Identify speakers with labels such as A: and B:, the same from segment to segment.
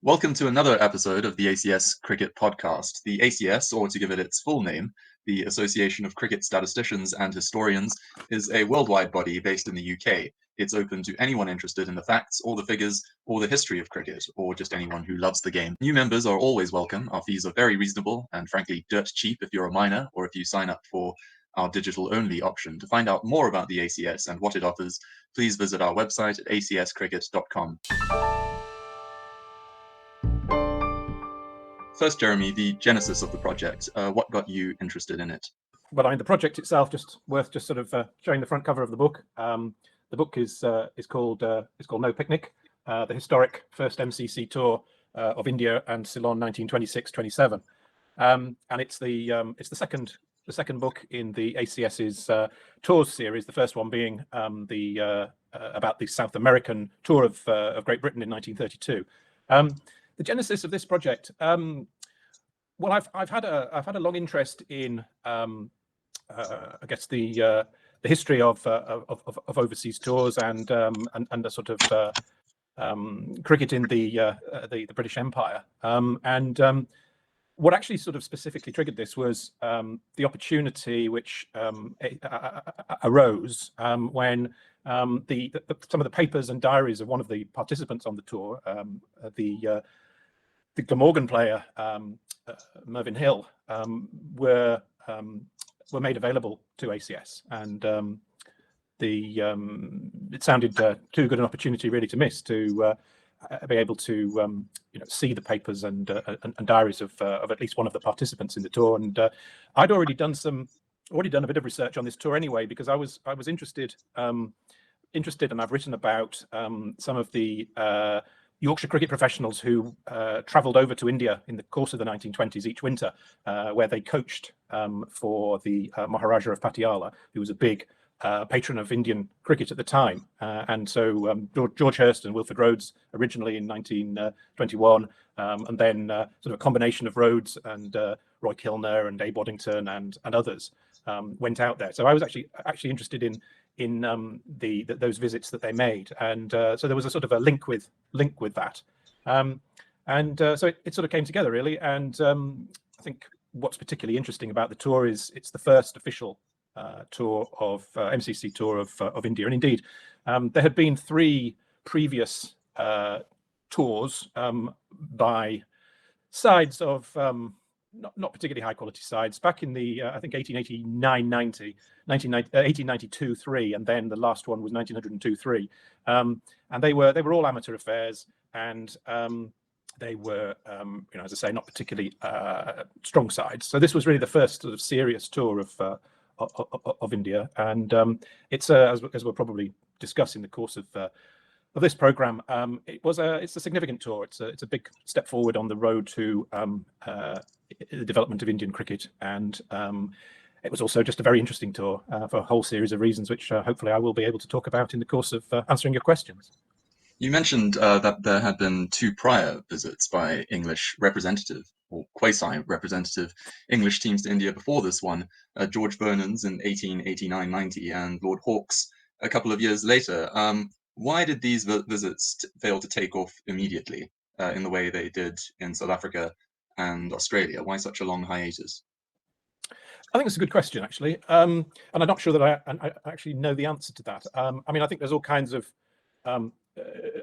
A: Welcome to another episode of the ACS Cricket Podcast. The ACS, or to give it its full name, the Association of Cricket Statisticians and Historians, is a worldwide body based in the UK. It's open to anyone interested in the facts or the figures or the history of cricket, or just anyone who loves the game. New members are always welcome. Our fees are very reasonable and frankly dirt cheap if you're a minor or if you sign up for our digital-only option. To find out more about the ACS and what it offers, please visit our website at acscricket.com. First, Jeremy, the genesis of the project. What got you interested in it?
B: Well, I mean, the project itself, just worth sort of showing the front cover of the book. The book is called No Picnic: The Historic First MCC Tour of India and Ceylon 1926-27, and it's the second book in the ACS's tours series. The first one being about the South American tour of Great Britain in 1932. The genesis of this project. Well, I've had a long interest in I guess the history of overseas tours and the sort of cricket in the British Empire. What actually sort of specifically triggered this was the opportunity which arose when some of the papers and diaries of one of the participants on the tour, the Glamorgan player Mervyn Hill, were made available to ACS, and it sounded too good an opportunity really to miss, to be able to see the papers and diaries of at least one of the participants in the tour. And I'd already done a bit of research on this tour anyway, because I was interested, and I've written about some of the Yorkshire cricket professionals who travelled over to India in the course of the 1920s each winter, where they coached for the Maharaja of Patiala, who was a big patron of Indian cricket at the time. And so George Hurst and Wilfred Rhodes originally in 1921, and then sort of a combination of Rhodes and Roy Kilner and Abe Waddington and others went out there. So I was actually interested in those visits that they made, and so there was a sort of a link with that, so it sort of came together really. And I think what's particularly interesting about the tour is it's the first official tour of MCC tour of India, and indeed there had been 3 previous tours by sides of not particularly high quality sides back in the I think 1889-90, 1892-3, and then the last one was 1902-3, and they were all amateur affairs, and they were as I say, not particularly strong sides. So this was really the first sort of serious tour of India, and it's as we'll probably discuss in the course of this program, it's a significant tour. It's a big step forward on the road to the development of Indian cricket, and it was also just a very interesting tour for a whole series of reasons, which hopefully I will be able to talk about in the course of answering your questions.
A: You mentioned that there had been 2 prior visits by English representative or quasi-representative English teams to India before this one, George Vernon's in 1889-90 and Lord Hawke's a couple of years later. Why did these visits fail to take off immediately in the way they did in South Africa and Australia? Why such a long hiatus?
B: I think it's a good question, actually, and I'm not sure that I actually know the answer to that. I mean, I think there's all kinds of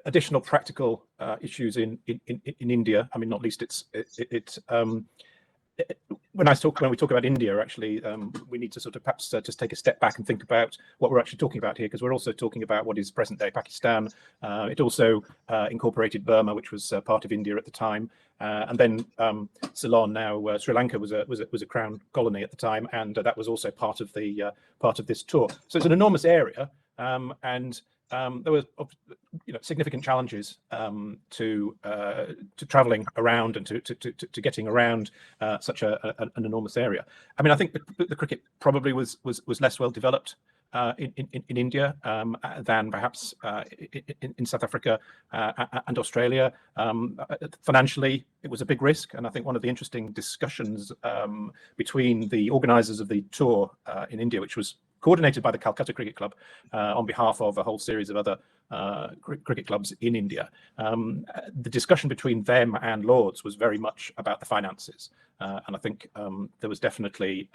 B: additional practical issues in India. I mean, not least when we talk about India, actually, we need to sort of perhaps just take a step back and think about what we're actually talking about here, because we're also talking about what is present-day Pakistan. It also incorporated Burma, which was part of India at the time, and then Ceylon, now Sri Lanka, was a crown colony at the time, and that was also part of this tour. So it's an enormous area, and there were significant challenges to travelling around and to getting around such an enormous area. I mean, I think the cricket probably was less well developed in India than perhaps in South Africa and Australia. Financially, it was a big risk, and I think one of the interesting discussions between the organisers of the tour in India, which was coordinated by the Calcutta Cricket Club on behalf of a whole series of other cricket clubs in India. The discussion between them and Lords was very much about the finances, and I think there was definitely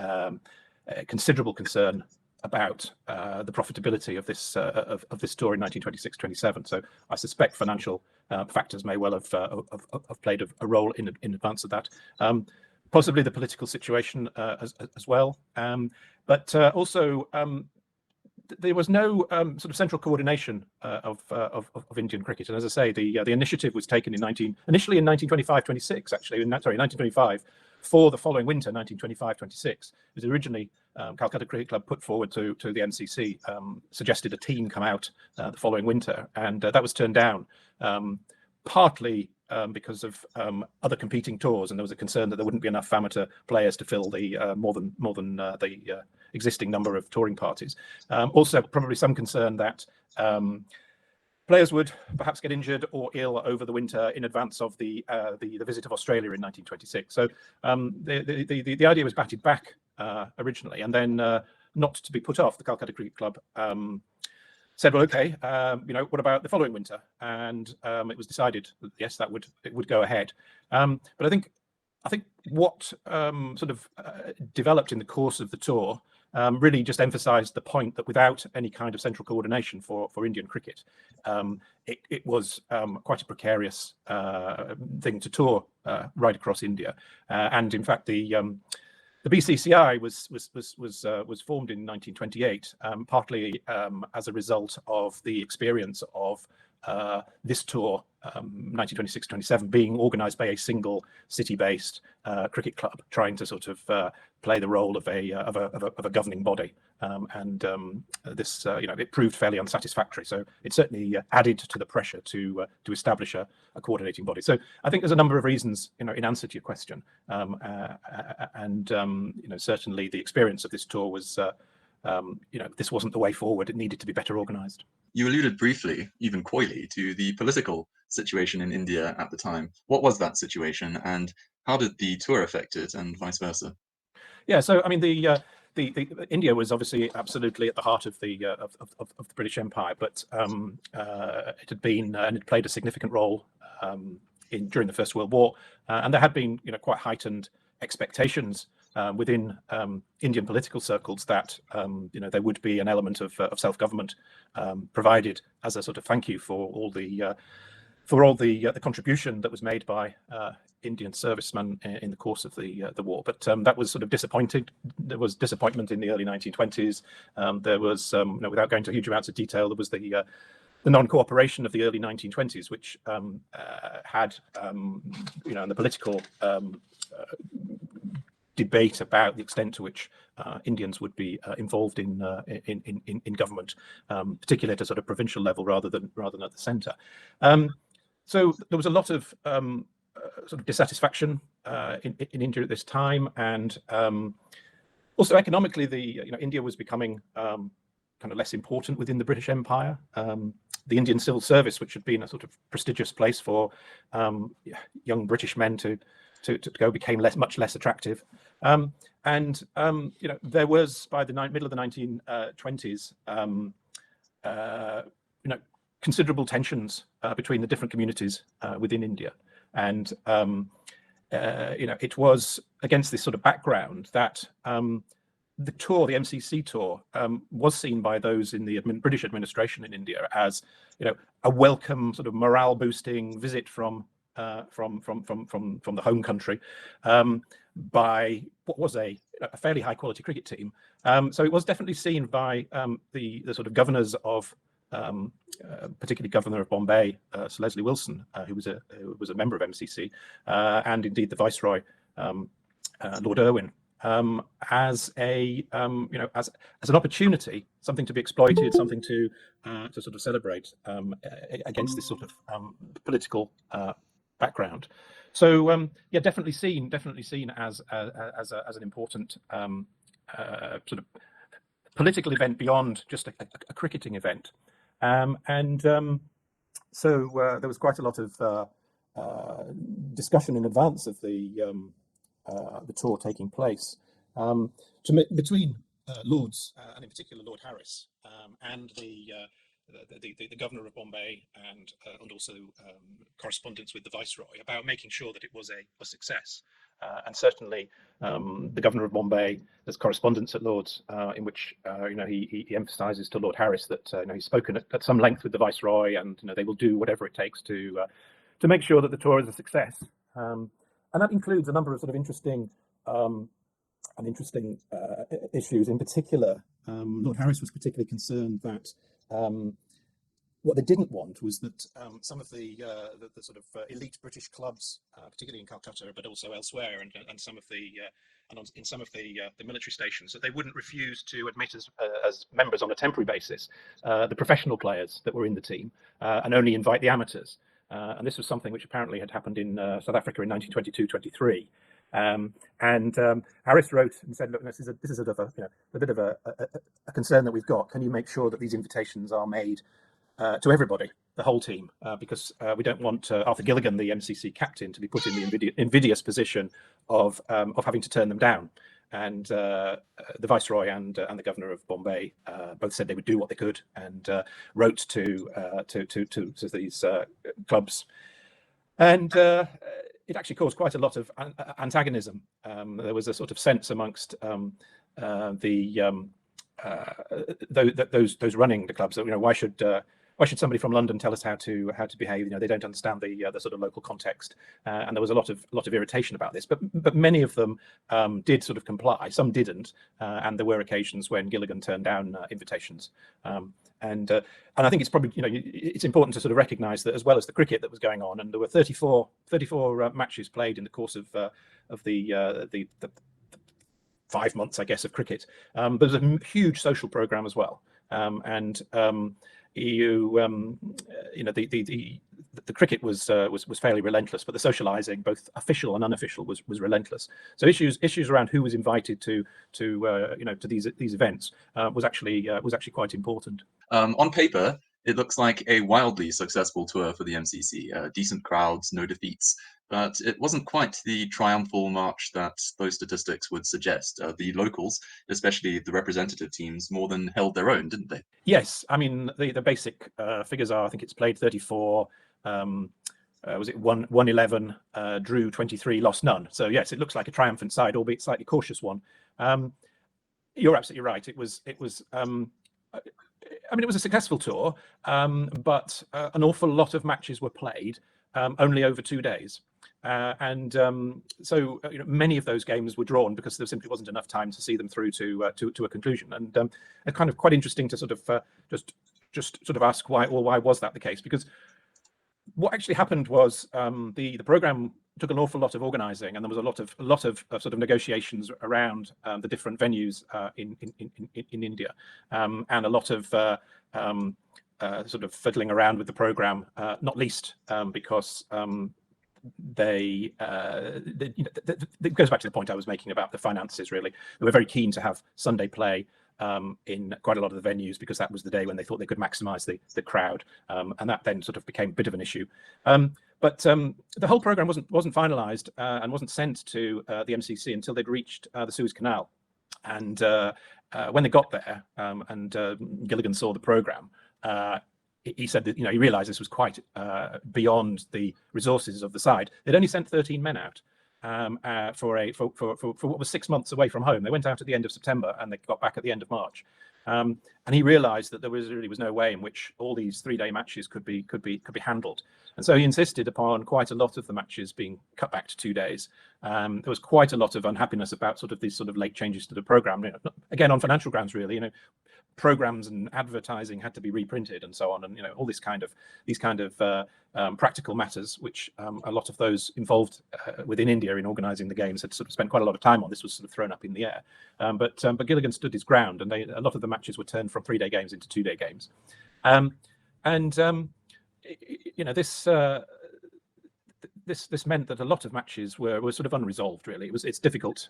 B: considerable concern about the profitability of this tour in 1926-27. So I suspect financial factors may well have played a role in advance of that. Possibly the political situation as well, but also there was no sort of central coordination of Indian cricket. And as I say, the initiative was taken initially in 1925-26, actually, 1925, for the following winter, 1925-26. It was originally Calcutta Cricket Club put forward to the MCC, suggested a team come out the following winter, and that was turned down, partly because of other competing tours, and there was a concern that there wouldn't be enough amateur players to fill the more than the existing number of touring parties. Also, probably some concern that players would perhaps get injured or ill over the winter in advance of the visit of Australia in 1926. So the idea was batted back originally, and then not to be put off, the Calcutta Cricket Club said, well, okay, what about the following winter? And it was decided that yes, it would go ahead. But I think what sort of developed in the course of the tour really just emphasised the point that without any kind of central coordination for Indian cricket, it was quite a precarious thing to tour right across India. And in fact, the BCCI was formed in 1928, partly as a result of the experience of this tour, 1926-27, being organised by a single city-based cricket club, trying to sort of play the role of a governing body, and this it proved fairly unsatisfactory. So it certainly added to the pressure to establish a coordinating body. So I think there's a number of reasons, in answer to your question, and certainly the experience of this tour was, this wasn't the way forward. It needed to be better organised.
A: You alluded briefly, even coyly, to the political situation in India at the time. What was that situation, and how did the tour affect it, and vice versa?
B: Yeah, so I mean, the India was obviously absolutely at the heart of the British Empire, but it had been and it played a significant role during the First World War, and there had been quite heightened expectations within Indian political circles that there would be an element of self-government provided as a sort of thank you for all the contribution that was made by Indian servicemen in the course of the war. But that was sort of disappointed. There was disappointment in the early 1920s. There was, without going into huge amounts of detail, there was the non-cooperation of the early 1920s, which had, the political debate about the extent to which Indians would be involved in government, particularly at a sort of provincial level rather than at the centre. So there was a lot of sort of dissatisfaction in India at this time, and also economically, India was becoming kind of less important within the British Empire. The Indian Civil Service, which had been a sort of prestigious place for young British men to go, became much less attractive. And there was, by the middle of the 1920s, considerable tensions between the different communities within India, and it was against this sort of background that the tour, the MCC tour, was seen by those in the British administration in India as a welcome sort of morale-boosting visit from the home country by what was a fairly high-quality cricket team. So it was definitely seen by the sort of governors of, particularly Governor of Bombay, Sir Leslie Wilson, who was a member of MCC, and indeed the Viceroy, Lord Irwin, as a as an opportunity, something to be exploited, something to sort of celebrate against this sort of political background. So definitely seen as an important sort of political event beyond just a cricketing event. So there was quite a lot of discussion in advance of the tour taking place between Lords, and in particular Lord Harris, and the the governor of Bombay and also correspondence with the viceroy about making sure that it was a success. And certainly, the governor of Bombay, there's correspondence at Lords in which he emphasises to Lord Harris that he's spoken at some length with the viceroy, and they will do whatever it takes to make sure that the tour is a success. And that includes a number of sort of interesting issues. In particular, Lord Harris was particularly concerned that what they didn't want was that some of the sort of elite British clubs, particularly in Calcutta, but also elsewhere, and some of the in some of the military stations, that they wouldn't refuse to admit as members on a temporary basis the professional players that were in the team, and only invite the amateurs. And this was something which apparently had happened in South Africa in 1922-23. And Harris wrote and said, "Look, this is a bit of a concern that we've got. Can you make sure that these invitations are made to everybody, the whole team, because we don't want Arthur Gilligan, the MCC captain, to be put in the invidious position of having to turn them down." And the viceroy and the governor of Bombay both said they would do what they could, and wrote to these clubs, and it actually caused quite a lot of antagonism. There was a sort of sense amongst those running the clubs that why should somebody from London tell us how to behave? They don't understand the sort of local context, and there was a lot of I about this. But many of them did sort of comply. Some didn't, and there were occasions when Gilligan turned down invitations. And I think it's probably it's important to sort of recognise that, as well as the cricket that was going on, and there were 34 matches played in the course of the 5 months, I guess, of cricket. There's a huge social programme as well, and the cricket was fairly relentless, but the socialising, both official and unofficial, was relentless. So issues around who was invited to these events was actually quite important.
A: On paper, it looks like a wildly successful tour for the MCC. Decent crowds, no defeats, but it wasn't quite the triumphal march that those statistics would suggest. The locals, especially the representative teams, more than held their own, didn't they?
B: Yes, I mean the basic figures are, I think it's played 34. Was it 111, drew 23, lost none. So yes, it looks like a triumphant side, albeit slightly cautious one. You're absolutely right. It was it was a successful tour, but an awful lot of matches were played only over 2 days. So many of those games were drawn because there simply wasn't enough time to see them through to a conclusion. And it's kind of quite interesting to sort of just sort of ask why was that the case? Because what actually happened was the program took an awful lot of organising, and there was a lot of sort of negotiations around the different venues in India, and a lot of sort of fiddling around with the program, not least because it goes back to the point I was making about the finances. Really, they were very keen to have Sunday play in quite a lot of the venues because that was the day when they thought they could maximise the crowd, and that then sort of became a bit of an issue. But the whole program wasn't finalised and wasn't sent to the MCC until they'd reached the Suez Canal. And when they got there, and Gilligan saw the program, he said that he realised this was quite beyond the resources of the side. They'd only sent 13 men out for what was 6 months away from home. They went out at the end of September and they got back at the end of March. And he realised that there really was no way in which all these 3-day matches could be handled. And so he insisted upon quite a lot of the matches being cut back to 2 days. There was quite a lot of unhappiness about sort of these sort of late changes to the program. Again, on financial grounds, really. Programs and advertising had to be reprinted and so on, and all these kind of practical matters, which a lot of those involved within India in organising the games had sort of spent quite a lot of time on. This was sort of thrown up in the air, but Gilligan stood his ground, and a lot of the matches were turned from 3-day games into 2-day games, this meant that a lot of matches were sort of unresolved. Really, it's difficult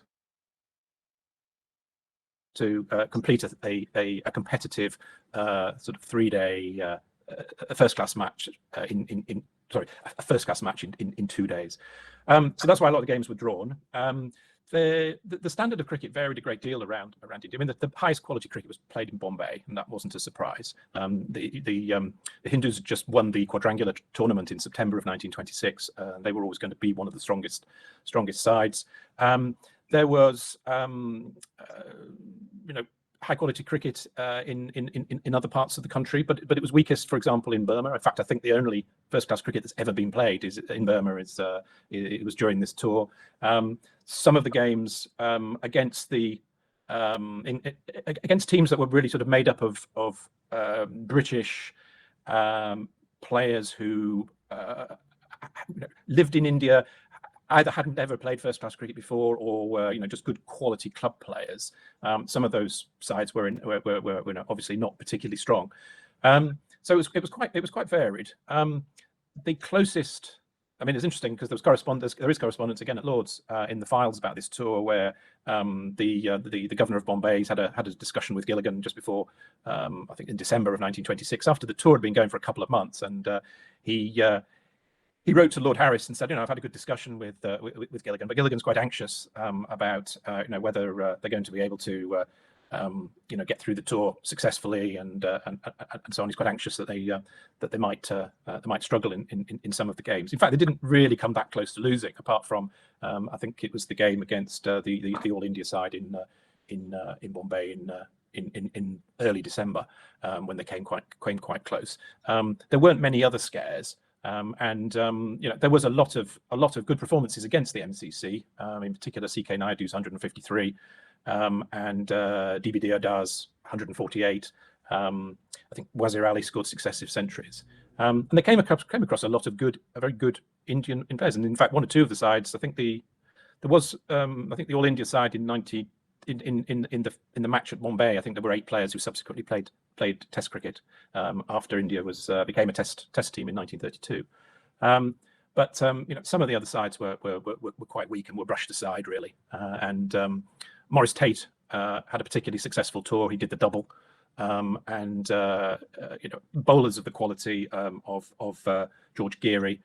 B: to complete a competitive sort of 3-day first-class match a first-class match in 2 days. So that's why a lot of games were drawn. the standard of cricket varied a great deal around India. I mean, the highest quality cricket was played in Bombay, and that wasn't a surprise. The Hindus had just won the quadrangular tournament in September of 1926. They were always going to be one of the strongest sides. There was, high quality cricket in other parts of the country, but it was weakest, for example, in Burma. In fact, I think the only first class cricket that's ever been played is in Burma. It was during this tour. Some of the games against teams that were really sort of made up of British players who lived in India, either hadn't ever played first-class cricket before, or were just good quality club players. Some of those sides were obviously not particularly strong. So it was quite varied. The closest, I mean, it's interesting because there is correspondence again at Lord's in the files about this tour, where the governor of Bombay's had a discussion with Gilligan just before, I think in December of 1926, after the tour had been going for a couple of months, and he wrote to Lord Harris and said, I've had a good discussion with Gilligan, but Gilligan's quite anxious about whether they're going to be able to get through the tour successfully, and so on. He's quite anxious that they might struggle in some of the games. In fact, they didn't really come that close to losing, apart from I think it was the game against the All India side in Bombay in early December, when they came quite close. There weren't many other scares. There was a lot of good performances against the MCC, in particular CK Naidu's 153, and DB Deodar's 148. I think Wazir Ali scored successive centuries, and they came across a lot of very good Indian players. And in fact, one or two of the sides, I think the All India side in the match at Bombay, I think there were 8 players who subsequently played Test cricket after India became a Test team in 1932. But some of the other sides were quite weak and were brushed aside, really. Maurice Tate had a particularly successful tour. He did the double, and bowlers of the quality of George Geary.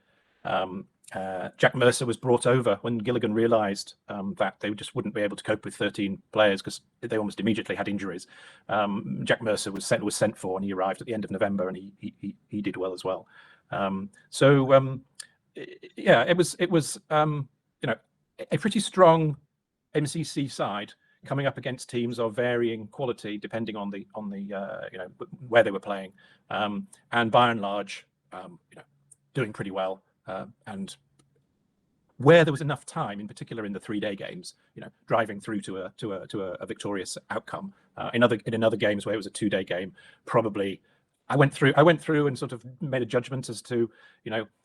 B: Jack Mercer was brought over when Gilligan realised that they just wouldn't be able to cope with 13 players, because they almost immediately had injuries. Jack Mercer was sent for, and he arrived at the end of November, and he did well as well. It was a pretty strong MCC side coming up against teams of varying quality depending on the where they were playing, and by and large doing pretty well. And where there was enough time, in particular in the 3-day games, driving through to a victorious outcome. In other games where it was a 2-day game, probably I went through and sort of made a judgment as to,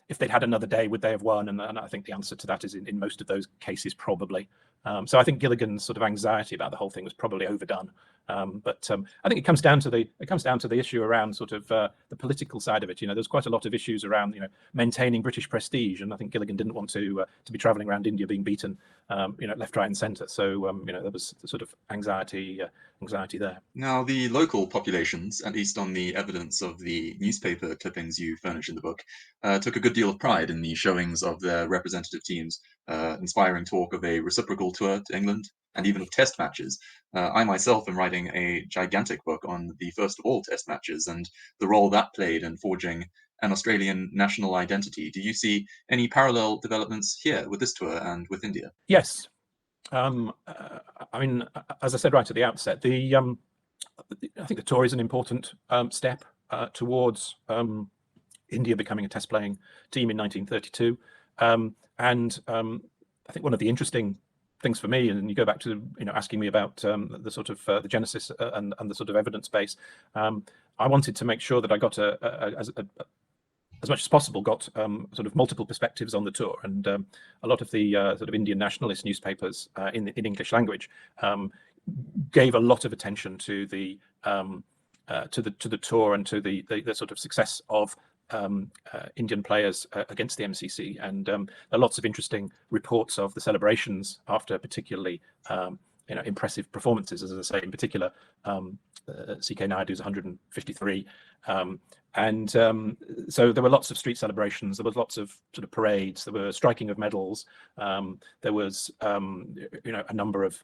B: if they'd had another day, would they have won? And I think the answer to that is in most of those cases, probably. So I think Gilligan's sort of anxiety about the whole thing was probably overdone. But I think it comes down to the issue around sort of the political side of it. There's quite a lot of issues around maintaining British prestige, and I think Gilligan didn't want to be travelling around India being beaten left, right, and centre. So there was sort of anxiety there.
A: Now, the local populations, at least on the evidence of the newspaper clippings you furnish in the book, took a good deal of pride in the showings of their representative teams, inspiring talk of a reciprocal tour to England, and even of test matches. I myself am writing a gigantic book on the first of all test matches and the role that played in forging an Australian national identity. Do you see any parallel developments here with this tour and with India?
B: Yes. I mean, as I said right at the outset, I think the tour is an important step towards India becoming a test-playing team in 1932. I think one of the interesting things for me, and you go back to asking me about the sort of the genesis and the sort of evidence base, I wanted to make sure that I got as much as possible got sort of multiple perspectives on the tour, and a lot of the sort of Indian nationalist newspapers in English language gave a lot of attention to the tour and to the sort of success of Indian players against the MCC, and there are lots of interesting reports of the celebrations after particularly impressive performances, as I say, in particular CK Naidu's 153, And so there were lots of street celebrations. There was lots of sort of parades. There were striking of medals. There was, a number of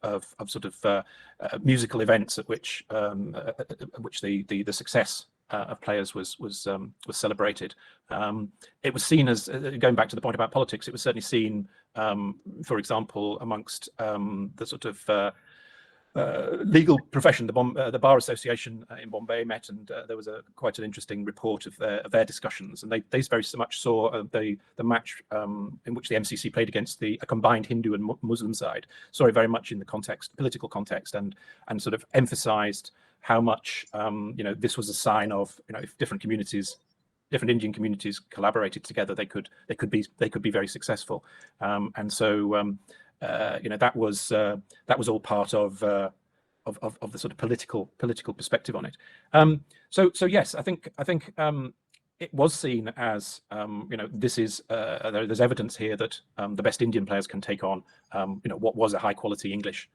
B: sort of musical events at which the success of players was celebrated. It was seen as, going back to the point about politics, it was certainly seen, for example, amongst the sort of legal profession. The Bar Association in Bombay met, and there was quite an interesting report of their discussions, and they very much saw the match in which the MCC played against a combined Hindu and Muslim side, saw it very much in the political context, and sort of emphasized how much this was a sign of, if different Indian communities collaborated together, they could be very successful, and so. That was all part of the sort of political perspective on it. So yes, I think it was seen as this is there's evidence here that the best Indian players can take on what was a high quality English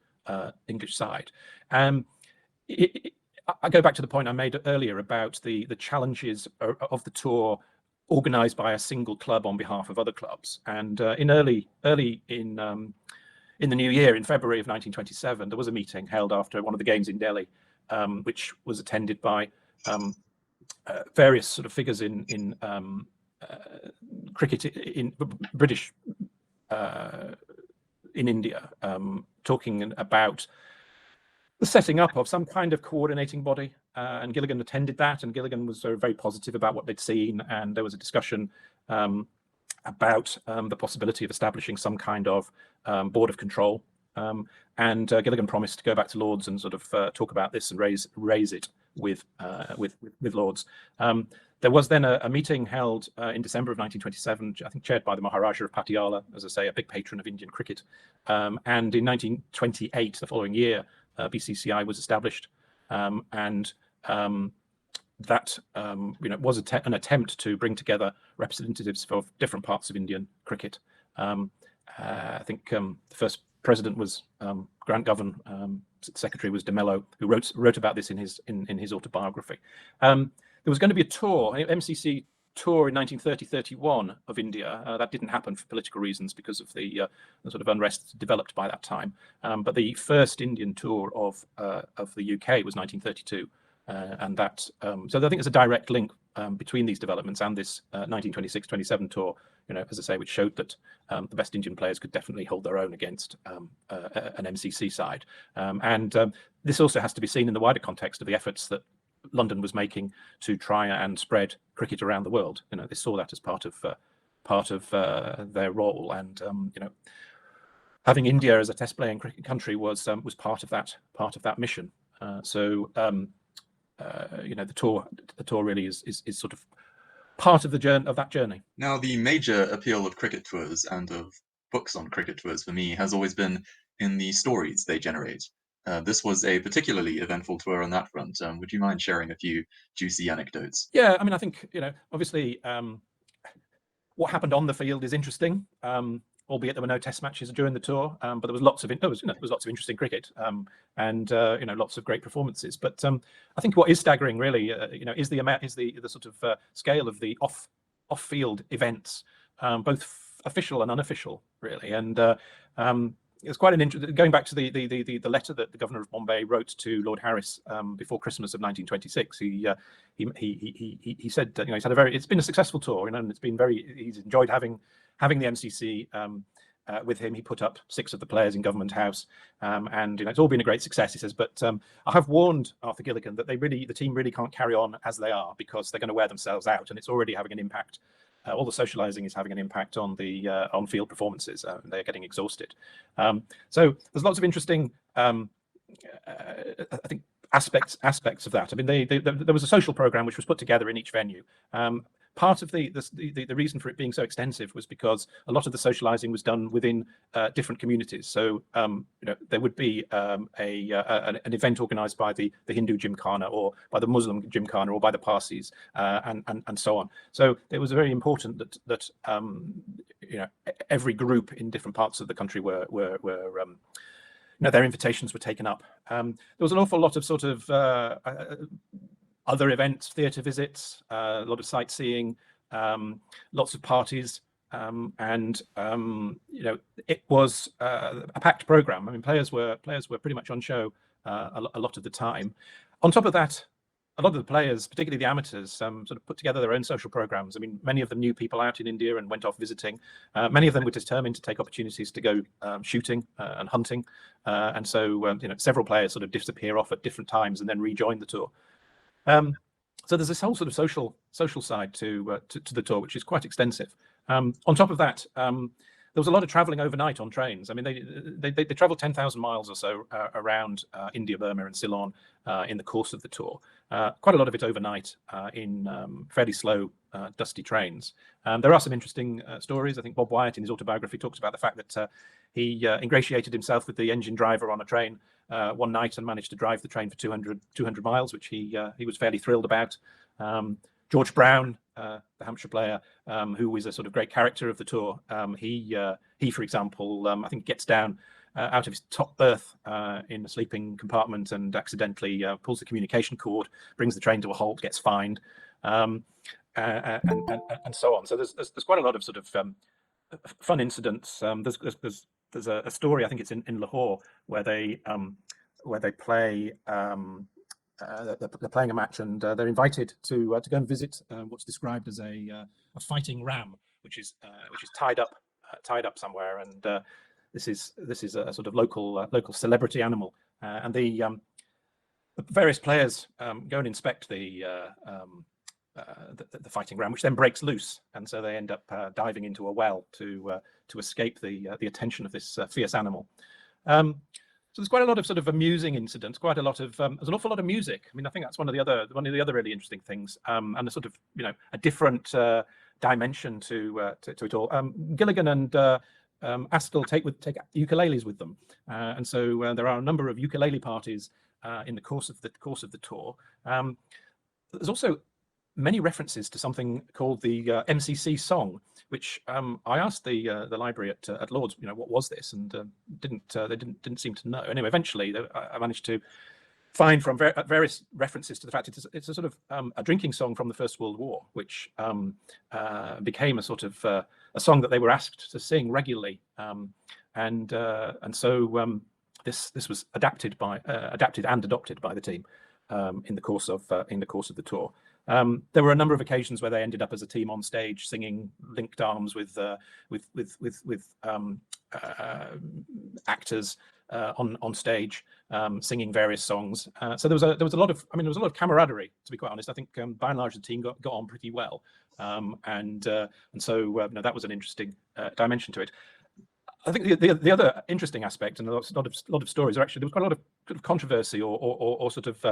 B: side. I go back to the point I made earlier about the challenges of the tour organized by a single club on behalf of other clubs. And early in the new year, in February of 1927, there was a meeting held after one of the games in Delhi, which was attended by various sort of figures in cricket in British in India, talking about the setting up of some kind of coordinating body, and Gilligan attended that, and Gilligan was very positive about what they'd seen, and there was a discussion about the possibility of establishing some kind of board of control, and Gilligan promised to go back to Lords and sort of talk about this and raise it with Lords. There was then a meeting held in December of 1927, I think chaired by the Maharaja of Patiala, as I say, a big patron of Indian cricket. And in 1928, the following year, BCCI was established, and that was an attempt to bring together representatives of different parts of Indian cricket. I think the first president was Grant Govan. The secretary was De Mello, who wrote about this in his autobiography. There was going to be a tour, an MCC tour in 1930-31 of India. That didn't happen for political reasons because of the sort of unrest developed by that time. But the first Indian tour of the UK was 1932. And that, so I think there's a direct link between these developments and this 1926-27 tour, as I say, which showed that the best Indian players could definitely hold their own against an MCC side. And this also has to be seen in the wider context of the efforts that London was making to try and spread cricket around the world. They saw that as part of their role, and having India as a test playing cricket country was part of that mission. The tour really is sort of part of that journey.
A: Now, the major appeal of cricket tours and of books on cricket tours for me has always been in the stories they generate. This was a particularly eventful tour on that front. Would you mind sharing a few juicy anecdotes?
B: Yeah, I mean, I think, obviously what happened on the field is interesting, albeit there were no test matches during the tour, but there was lots of interesting cricket, and lots of great performances. But I think what is staggering really, is the sort of scale of the off-field events, both official and unofficial, really. And it's quite an interesting, going back to the letter that the governor of Bombay wrote to Lord Harris before Christmas of 1926. He said that it's been a successful tour, and he's enjoyed having the MCC with him. He put up 6 of the players in Government House, and it's all been a great success, he says. But I have warned Arthur Gilligan that the team really can't carry on as they are, because they're going to wear themselves out, and it's already having an impact. All the socializing is having an impact on the on-field performances. They're getting exhausted. So there's lots of interesting, I think, aspects of that. I mean, there was a social program which was put together in each venue. Part of the reason for it being so extensive was because a lot of the socializing was done within different communities. So there would be an event organized by the Hindu Gymkhana, or by the Muslim Gymkhana, or by the Parsis, and so on. So it was very important that every group in different parts of the country were their invitations were taken up. There was an awful lot of sort of other events, theatre visits, a lot of sightseeing, lots of parties, and it was a packed program. I mean, players were pretty much on show a lot of the time. On top of that, a lot of the players, particularly the amateurs, sort of put together their own social programs. I mean, many of them knew people out in India and went off visiting. Many of them were determined to take opportunities to go shooting and hunting, and so several players sort of disappear off at different times and then rejoin the tour. So there's this whole sort of social side to the tour, which is quite extensive. On top of that, there was a lot of traveling overnight on trains. I mean, they traveled 10,000 miles or so around India, Burma, and Ceylon in the course of the tour. Quite a lot of it overnight in fairly slow, dusty trains. There are some interesting stories. I think Bob Wyatt in his autobiography talks about the fact that he ingratiated himself with the engine driver on a train one night and managed to drive the train for 200 miles, which he was fairly thrilled about. George Brown, the Hampshire player, who was a sort of great character of the tour, he, for example, I think gets down out of his top berth in a sleeping compartment and accidentally pulls the communication cord, brings the train to a halt, gets fined, and so on. So there's quite a lot of sort of fun incidents. There's a story, I think it's in Lahore, where they play. They're playing a match, and they're invited to go and visit what's described as a fighting ram, which is tied up somewhere, and this is a sort of local celebrity animal, and the various players go and inspect the fighting ram, which then breaks loose, and so they end up diving into a well to escape the attention of this fierce animal. So there's quite a lot of sort of amusing incidents, quite a lot of there's an awful lot of music. I mean, I think that's one of the other really interesting things, and a sort of a different dimension to it all. Gilligan and Astill take ukuleles with them, and so there are a number of ukulele parties in the course of the tour. There's also many references to something called the MCC song, which I asked the library at Lord's, what was this, and they didn't seem to know. Anyway, eventually I managed to find from various references to the fact it's a sort of a drinking song from the First World War, which became a sort of a song that they were asked to sing regularly, and so this was adapted and adopted by the team in the course of the tour. There were a number of occasions where they ended up as a team on stage singing linked arms with actors on stage, singing various songs. So there was a lot of camaraderie, to be quite honest. I think by and large the team got on pretty well, and so that was an interesting dimension to it. I think the other interesting aspect, and a lot of stories, are actually there was quite a lot of controversy or sort of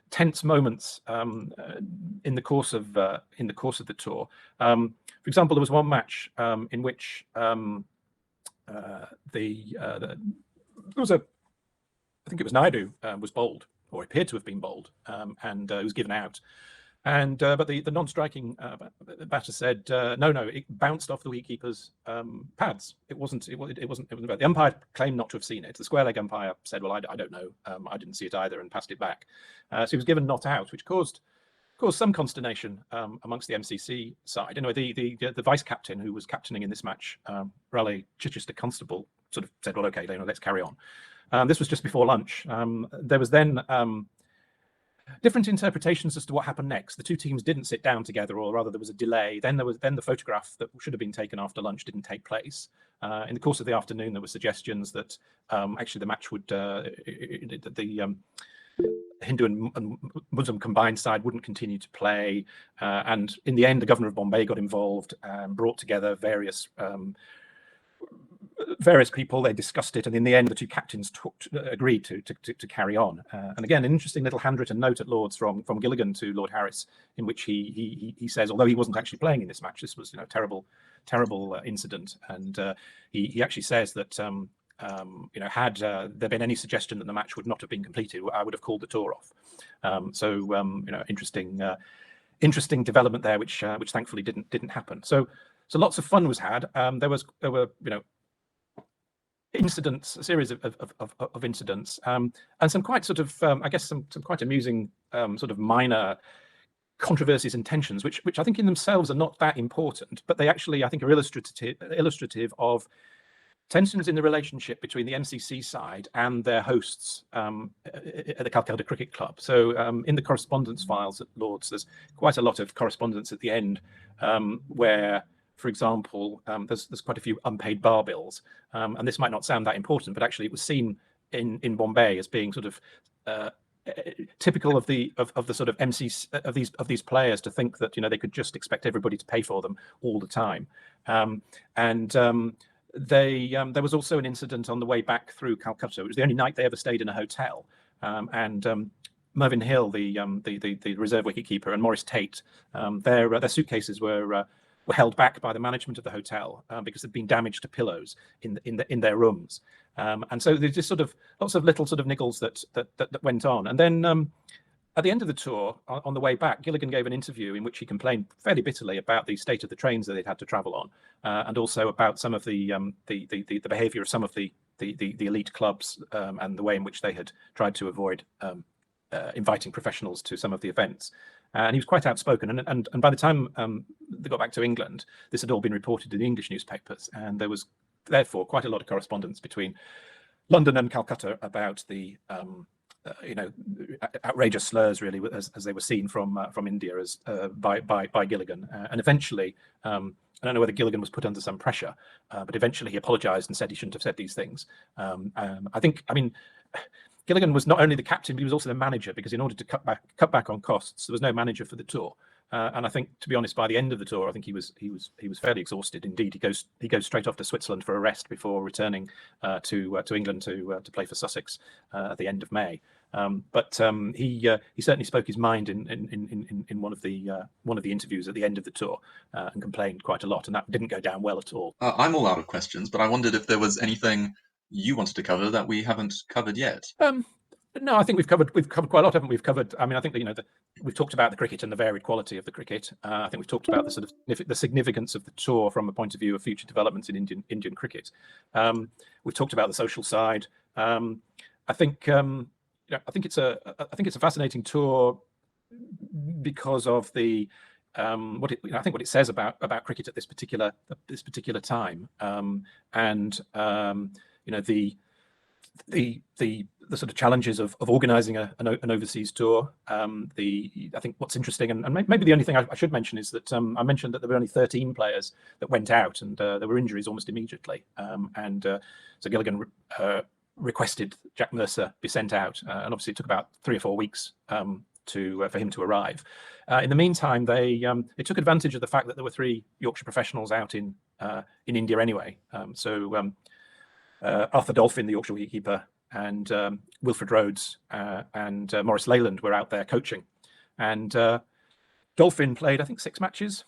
B: tense moments in the course of the tour. For example, there was one match in which there was I think it was Naidu was bowled, or appeared to have been bowled, and he was given out. And but the non-striking batter said no, it bounced off the wicketkeeper's pads. It wasn't about. The umpire claimed not to have seen it. The square leg umpire said, well, I don't know, I didn't see it either, and passed it back. So he was given not out, which caused some consternation amongst the MCC side. Anyway, the vice captain who was captaining in this match, Raleigh Chichester Constable, sort of said, well, okay, let's carry on. This was just before lunch. There was then different interpretations as to what happened next. The two teams didn't sit down together, or rather there was a delay. Then the photograph that should have been taken after lunch didn't take place. In the course of the afternoon, there were suggestions that actually the match would the Hindu and Muslim combined side wouldn't continue to play, and in the end the governor of Bombay got involved and brought together various people. They discussed it, and in the end the two captains agreed to carry on. And again, an interesting little handwritten note at Lord's from Gilligan to Lord Harris, in which he says, although he wasn't actually playing in this match, this was terrible incident, and he actually says that had there been any suggestion that the match would not have been completed, I would have called the tour off. So interesting development there, which thankfully didn't happen. So lots of fun was had. There were incidents, a series of incidents, and some quite sort of, I guess, some quite amusing sort of minor controversies and tensions, which I think in themselves are not that important, but they actually, I think, are illustrative of tensions in the relationship between the MCC side and their hosts at the Calcutta Cricket Club. So in the correspondence files at Lords, there's quite a lot of correspondence at the end where, for example, there's quite a few unpaid bar bills, and this might not sound that important, but actually it was seen in Bombay as being sort of typical of the sort of MCs of these players to think that they could just expect everybody to pay for them all the time, there was also an incident on the way back through Calcutta. It was the only night they ever stayed in a hotel, and Mervyn Hill, the reserve wicketkeeper, and Maurice Tate, their suitcases were held back by the management of the hotel because they'd been damaged to pillows in their rooms, and so there's just sort of lots of little sort of niggles that went on. And then at the end of the tour, on the way back, Gilligan gave an interview in which he complained fairly bitterly about the state of the trains that they'd had to travel on, and also about some of the behaviour of some of the elite clubs and the way in which they had tried to avoid inviting professionals to some of the events. And he was quite outspoken. And by the time they got back to England, this had all been reported in the English newspapers, and there was therefore quite a lot of correspondence between London and Calcutta about the outrageous slurs, really, as they were seen from India as by Gilligan, and eventually, I don't know whether Gilligan was put under some pressure, but eventually he apologised and said he shouldn't have said these things. Gilligan was not only the captain, but he was also the manager, because in order to cut back on costs, there was no manager for the tour. And I think, to be honest, by the end of the tour, I think he was fairly exhausted. Indeed, he goes straight off to Switzerland for a rest before returning to England to play for Sussex at the end of May. But he certainly spoke his mind in one of the interviews at the end of the tour and complained quite a lot, and that didn't go down well at all.
A: I'm all out of questions, but I wondered if there was anything you wanted to cover that we haven't covered yet.
B: No, I think we've covered quite a lot, haven't we? I think that, we've talked about the cricket and the varied quality of the cricket. I think we've talked about the sort of the significance of the tour from a point of view of future developments in Indian cricket. We've talked about the social side. I think it's a fascinating tour because of the what it says about cricket at this particular time, and the sort of challenges of organising an overseas tour. I think what's interesting, and maybe the only thing I should mention, is that I mentioned that there were only 13 players that went out, and there were injuries almost immediately. So Gilligan requested Jack Mercer be sent out, and obviously it took about 3 or 4 weeks for him to arrive. In the meantime, they took advantage of the fact that there were 3 Yorkshire professionals out in India anyway. Arthur Dolphin, the Yorkshire wicketkeeper, and Wilfred Rhodes and Maurice Leyland were out there coaching. And Dolphin played, I think, 6 matches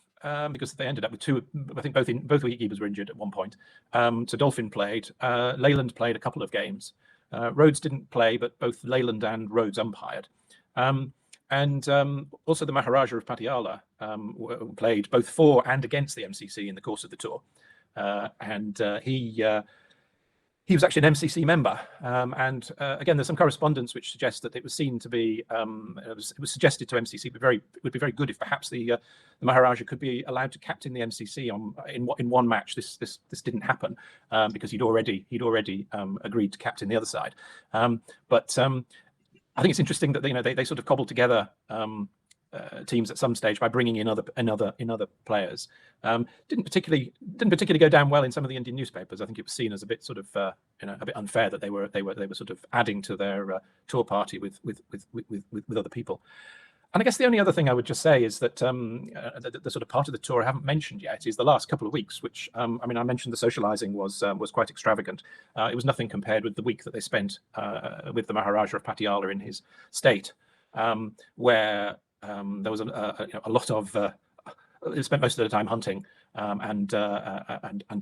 B: because they ended up with 2. I think both wicketkeepers were injured at one point. So Dolphin played. Leyland played a couple of games. Rhodes didn't play, but both Leyland and Rhodes umpired. And also the Maharaja of Patiala played both for and against the MCC in the course of the tour. He was actually an MCC member, and again, there's some correspondence which suggests that it was seen to be, it was suggested to MCC, but it would be very good if perhaps the Maharaja could be allowed to captain the MCC in one match. This didn't happen because he'd already agreed to captain the other side. But I think it's interesting that they sort of cobbled together teams at some stage by bringing in other players. Didn't particularly go down well in some of the Indian newspapers. I think it was seen as a bit sort of a bit unfair that they were sort of adding to their tour party with other people. And I guess the only other thing I would just say is that the sort of part of the tour I haven't mentioned yet is the last couple of weeks, which I mentioned the socialising was quite extravagant. It was nothing compared with the week that they spent with the Maharaja of Patiala in his state, where there was a lot of. He spent most of the time hunting and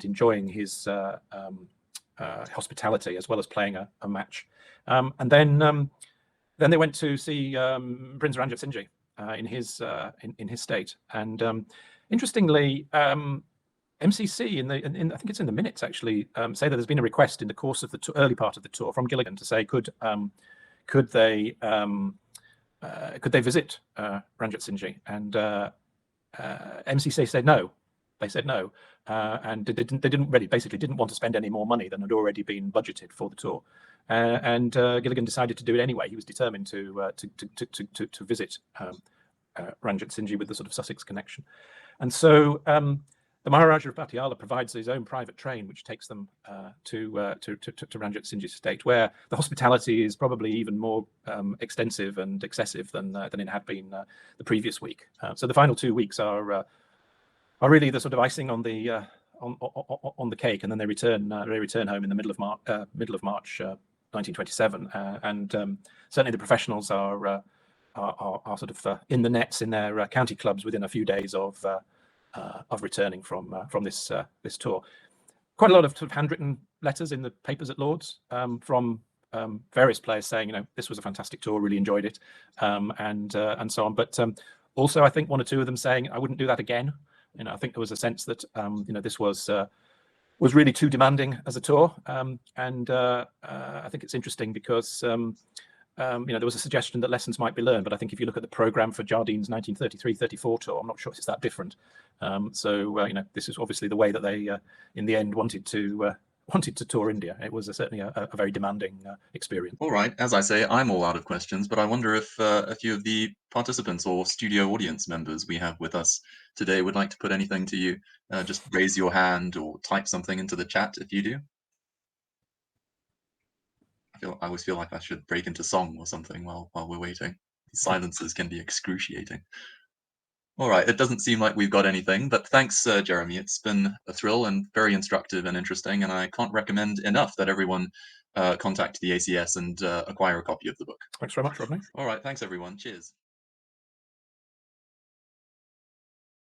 B: enjoying his hospitality as well as playing a match, and then they went to see Prince Ranjit Singh in his state. And interestingly, MCC I think it's in the minutes actually, say that there's been a request in the course of the early part of the tour from Gilligan to say could they visit Ranjit Singh Ji, and MCC said no. They said no, and they didn't want to spend any more money than had already been budgeted for the tour. And Gilligan decided to do it anyway. He was determined to visit Ranjit Singh Ji with the sort of Sussex connection, and so the Maharaja of Patiala provides his own private train, which takes them to Ranjit Singh Ji's estate, where the hospitality is probably even more extensive and excessive than it had been the previous week. So the final 2 weeks are really the sort of icing on the cake, and then they return home in the middle of March 1927, and certainly the professionals are sort of in the nets in their county clubs within a few days of returning from this tour. Quite a lot of sort of handwritten letters in the papers at Lord's from various players saying, this was a fantastic tour, really enjoyed it, and so on. But also, I think one or two of them saying, I wouldn't do that again. I think there was a sense that this was really too demanding as a tour, and I think it's interesting because there was a suggestion that lessons might be learned, but I think if you look at the program for Jardine's 1933-34 tour, I'm not sure it's that different. So this is obviously the way that they, in the end, wanted to tour India. It was certainly a very demanding experience.
A: All right, as I say, I'm all out of questions, but I wonder if a few of the participants or studio audience members we have with us today would like to put anything to you. Just raise your hand or type something into the chat if you do. I always feel like I should break into song or something while we're waiting. The silences can be excruciating. All right, it doesn't seem like we've got anything, but thanks, Jeremy. It's been a thrill and very instructive and interesting, and I can't recommend enough that everyone contact the ACS and acquire a copy of the book.
B: Thanks very much, Rodney.
A: All right, thanks everyone. Cheers.